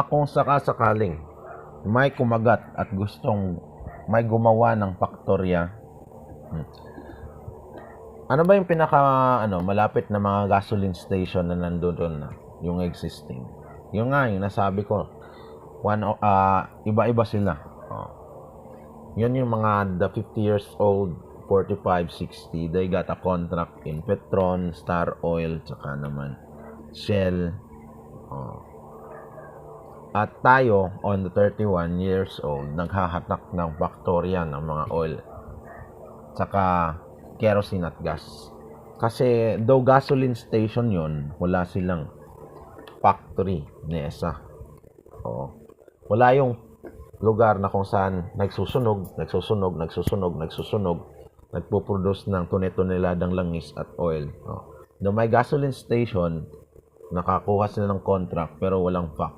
Kung sakasakaling may kumagat at gustong may gumawa ng faktorya, ano ba yung pinaka malapit na mga gasoline station na nandoon na yung existing? Yung nga yung nasabi ko, iba-iba sila. Yun yung mga the 50 years old, 45, 60, they got a contract in Petron, Star Oil, tsaka naman Shell. At tayo, on the 31 years old, naghahatak ng faktorya ng mga oil, tsaka kerosene at gas. Kasi though gasoline station yon, wala silang factory, NESA. Wala yung lugar na kung saan nagsusunog, nagpo-produce ng tone-toneladang langis at oil. Though may gasoline station, nakakuha sila ng contract pero walang factory.